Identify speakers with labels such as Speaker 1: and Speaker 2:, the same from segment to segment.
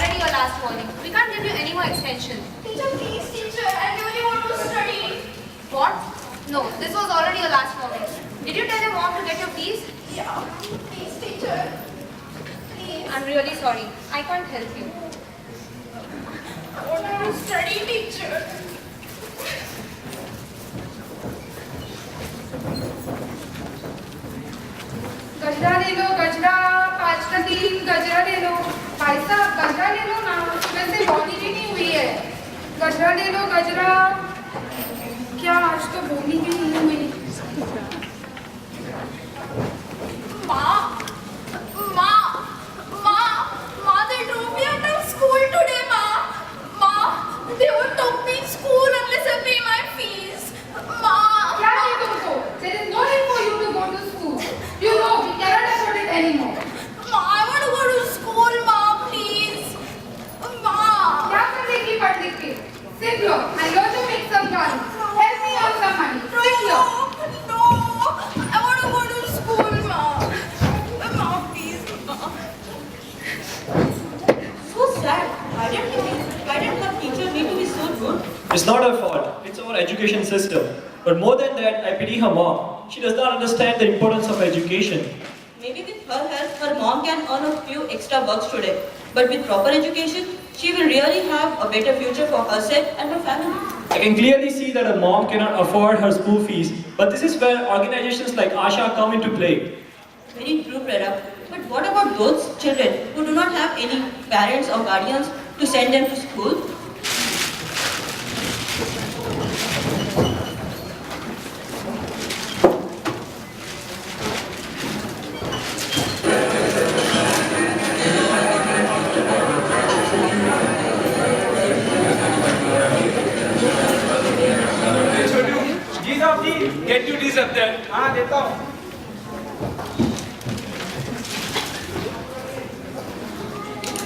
Speaker 1: already your last warning. We can't give you any more extension.
Speaker 2: Teacher, please, teacher, I really want to study.
Speaker 1: What? No, this was already your last warning. Did you tell your mom to get your fees?
Speaker 2: Yeah, please, teacher. Please.
Speaker 1: I'm really sorry. I can't help you.
Speaker 2: I want to study, teacher.
Speaker 3: गजरा ले लो गजरा 5 का 3 गजरा ले लो भाई साहब गजरा ले लो ना वैसे बोनी भी नहीं हुई है गजरा ले लो गजरा क्या आज तो बोनी भी नहीं हुई
Speaker 2: Ma, they drove me out of school today, Ma, they won't talk me in school unless I pay my fees. Ma,
Speaker 3: क्या है तुमको there is no need for you to go to school you know we cannot afford it anymore
Speaker 2: Ma, I want to go to school, Ma, please. Ma.
Speaker 3: क्या करेगी पढ़ लिख के sit here I want to make some money help me earn some money sit here
Speaker 2: No, I want to go to school, Ma. Ma, please, Ma.
Speaker 4: So sad. Why did her teacher need to be so rude?
Speaker 5: It's not her fault. It's our education system. But more than that, I pity her mom. She does not understand the importance of education.
Speaker 4: Maybe with her help, her mom can earn a few extra bucks today. But with proper education, she will really have a better future for herself and her family.
Speaker 5: I can clearly see that her mom cannot afford her school fees. But this is where organizations like Asha come into play.
Speaker 4: Very true, Prerab. But what about those children who do not have any parents or guardians to send them to school?
Speaker 6: Get duties up there.
Speaker 7: हाँ देता हूँ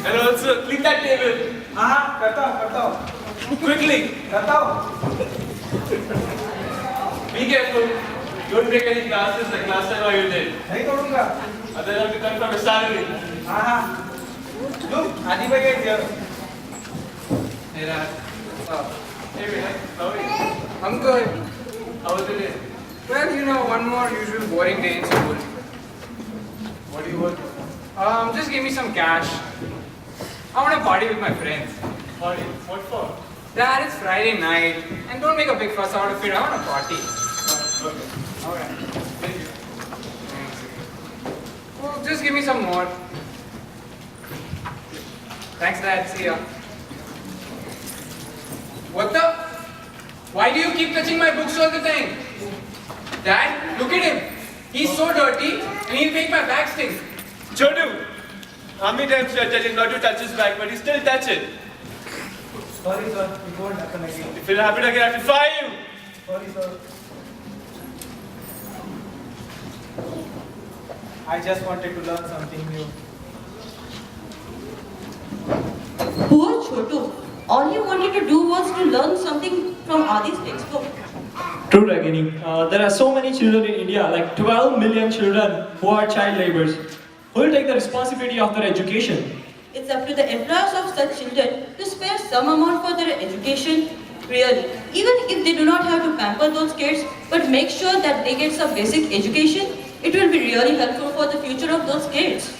Speaker 6: And also clean that table.
Speaker 7: हाँ करता हूँ
Speaker 6: Quickly.
Speaker 7: करता हूँ
Speaker 6: Be careful. Don't break any glasses like last time I did.
Speaker 7: नहीं तोड़ूंगा
Speaker 6: Otherwise I have to cut from your salary.
Speaker 7: हाँ look आदि भाई है here
Speaker 6: Hey, Raj. Hey, Vinay. How are you?
Speaker 8: I'm good.
Speaker 6: How was the day?
Speaker 8: Well, you know, one more usual boring day in school.
Speaker 6: What do you want?
Speaker 8: Just give me some cash. I want to party with my friends.
Speaker 6: Party? What for?
Speaker 8: Dad, it's Friday night, and don't make a big fuss out of it. I want to party.
Speaker 6: Okay.
Speaker 8: All right.
Speaker 6: Thank you.
Speaker 8: Well, just give me some more. Thanks, Dad. See ya. What the? Why do you keep touching my books all the time? Dad, look at him. He's so dirty, and he'll make my back stink.
Speaker 6: Chotu! How many times should I tell him not to touch his bag, but he still touch it?
Speaker 7: sorry sir it won't happen again
Speaker 6: If it happens again, I have to fire you!
Speaker 7: sorry sir I just wanted to learn something new
Speaker 4: Poor Chotu. All he wanted to do was to learn something from Adi's textbook.
Speaker 5: True, Ragini. There are so many children in India, like 12 million children who are child laborers. Who will take the responsibility of their education?
Speaker 4: It's up to the employers of such children to spare some amount for their education, really. Even if they do not have to pamper those kids, but make sure that they get some basic education, it will be really helpful for the future of those kids.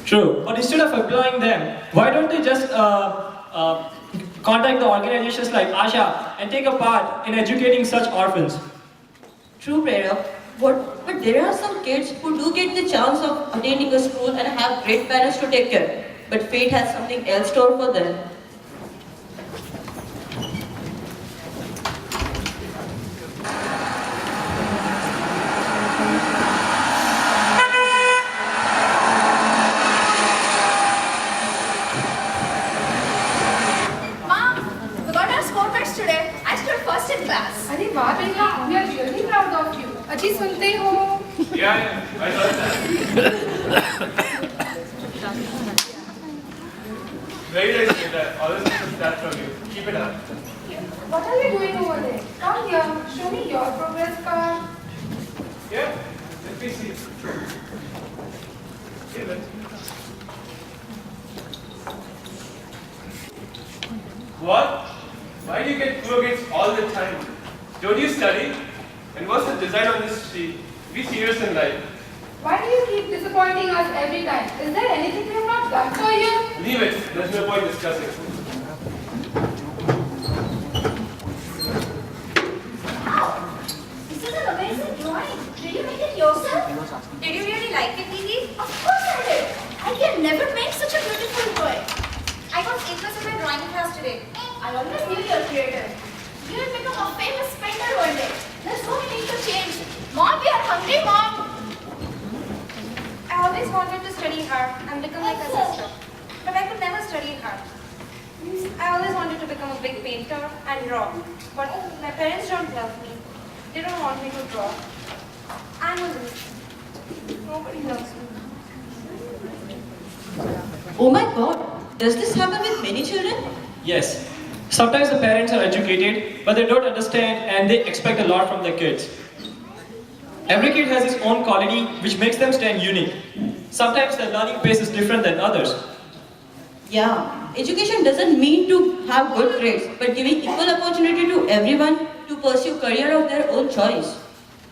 Speaker 5: True, but instead of employing them, why don't they just contact the organizations like Asha and take a part in educating such orphans?
Speaker 4: True, Prerab. But there are some kids who do get the chance of attending a school and have great parents to take care. But fate has something else stored for them.
Speaker 2: Mom, we got our score cards today. I stood first in class.
Speaker 3: अरे वाह बेटा we are really proud of you अजी सुनते हो
Speaker 6: Yeah, I heard that. Very nice to that. Always get that from you. Keep it up.
Speaker 3: what are you doing over there come here show me your progress card
Speaker 6: Yeah, let me see. Give it. What? Why do you get blue against all the time? Don't you study? And what's the design on this sheet? Be serious in life.
Speaker 3: Why do you keep disappointing us every time? Is there anything we have not done for you?
Speaker 6: Leave it. There's no point discussing.
Speaker 2: Wow, this is an amazing drawing. Did you make it yourself?
Speaker 1: Did you really like it, Didi?
Speaker 2: Of course I did. I can never make such a beautiful drawing.
Speaker 1: I got A+ in my drawing class today.
Speaker 2: I always knew you're creative. You will become a famous painter one day. There's no need to change. Mom, we are hungry, Mom.
Speaker 1: I always wanted to study hard and become like a sister, but I could never study hard. I always wanted to become a big painter and draw, but my parents don't love me. They don't want me to draw. I'm a loser. Nobody loves me.
Speaker 4: Oh my god, does this happen with many children?
Speaker 5: Yes. Sometimes the parents are educated, but they don't understand and they expect a lot from their kids. Every kid has his own quality, which makes them stand unique. Sometimes their learning pace is different than others.
Speaker 4: Yeah, education doesn't mean to have good grades, but giving equal opportunity to everyone to pursue career of their own choice.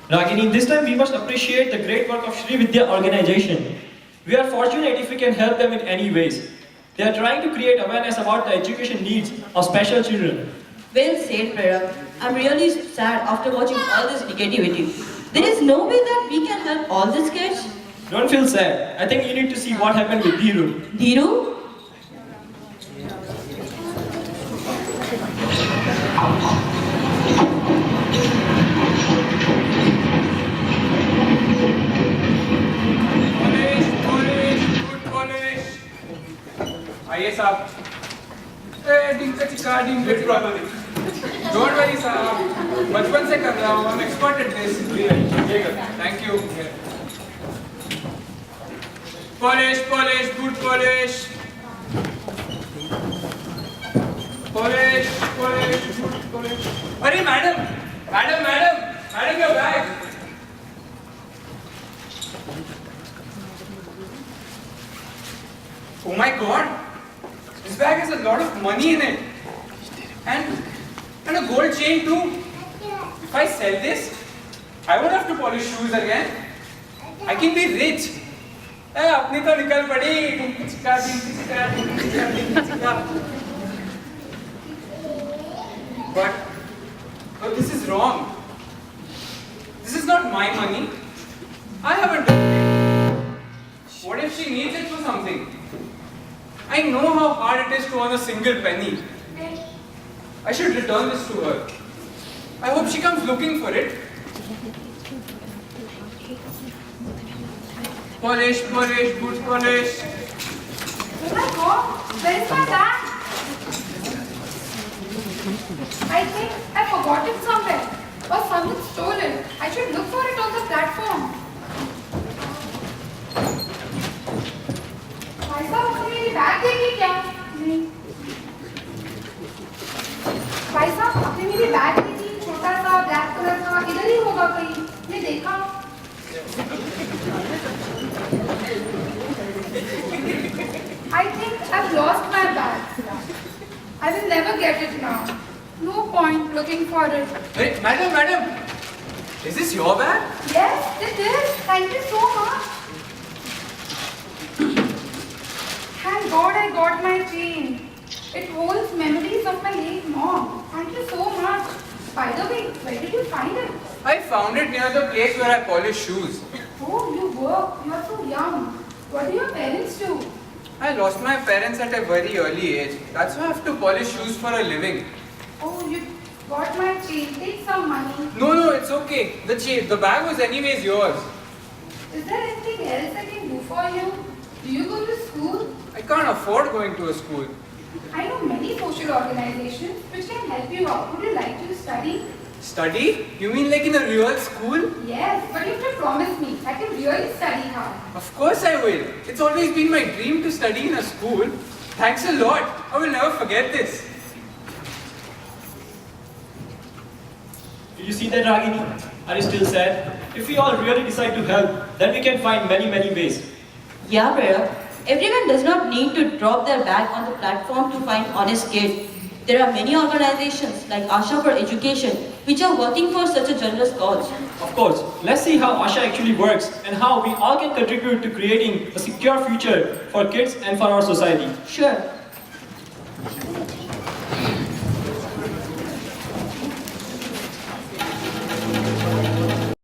Speaker 5: Ragini, this time we must appreciate the great work of Shri Vidya organization. We are fortunate if we can help them in any ways. They are trying to create awareness about the education needs of special children.
Speaker 4: Well said, Prerab. I'm really sad after watching all this negativity. There is no way that we can help all these kids.
Speaker 5: Don't feel sad. I think you need to see what happened with Dhiru.
Speaker 4: Dhiru?
Speaker 8: Good polish. आइए साहब. डिंका चिका डिंका
Speaker 6: Lift properly.
Speaker 8: Don't worry साहब. बचपन से कर रहा हूँ. I'm expert at this. Thank you. Polish, polish, good polish. Polish, polish, good polish. अरे madam, madam, madam, madam your bag. Oh my God! This bag has a lot of money in it, and a gold chain too. If I sell this, I won't have to polish shoes again. I can be rich. अपनी तो निकल पड़ी. चिका, चिका, चिका, चिका. But this is wrong. This is not my money. I haven't done it. What if she needs it for something? I know how hard it is to earn a single penny. I should return this to her. I hope she comes looking for it. Polish, polish, good polish.
Speaker 3: Oh my god, where is my bag? I think I forgot it somewhere. Or someone stole it. I should look for it on the platform. भाई साहब आपने मेरी bag देखी क्या? नहीं. भाई साहब आपने मेरी बैग देखी? छोटा सा ब्लैक कलर का इधर ही होगा कहीं. मैं देखा. I think I've lost my bag. I will never get it now. No point looking for it.
Speaker 8: Hey, madam, madam. Is this your bag?
Speaker 3: Yes, it is. Thank you so much. Thank God I got my chain. It holds memories of my late mom. Thank you so much. By the way, where did you find it?
Speaker 8: I found it near the place where I polish shoes.
Speaker 3: Oh, you work. You are so young. What do your parents do?
Speaker 8: I lost my parents at a very early age. That's why I have to polish shoes for a living.
Speaker 3: Oh, you got my chain. Take some money.
Speaker 8: No, no, it's okay. The bag was anyways yours.
Speaker 3: Is there anything else I can do for you? Do you go to school?
Speaker 8: I can't afford going to a school.
Speaker 3: I know many social organizations which can help you out. Would you like to study?
Speaker 8: Study? You mean like in a real school?
Speaker 3: Yes, but you have to promise me that you really study hard.
Speaker 8: Of course I will. It's always been my dream to study in a school. Thanks a lot. I will never forget this.
Speaker 5: Do you see that, Ragini? Are you still sad? If we all really decide to help, then we can find many, many ways.
Speaker 4: Yeah, Prerab. Everyone does not need to drop their bag on the platform to find honest kids. There are many organizations like Asha for Education which are working for such a generous cause.
Speaker 5: Of course, let's see how Asha actually works and how we all can contribute to creating a secure future for kids and for our society.
Speaker 4: Sure.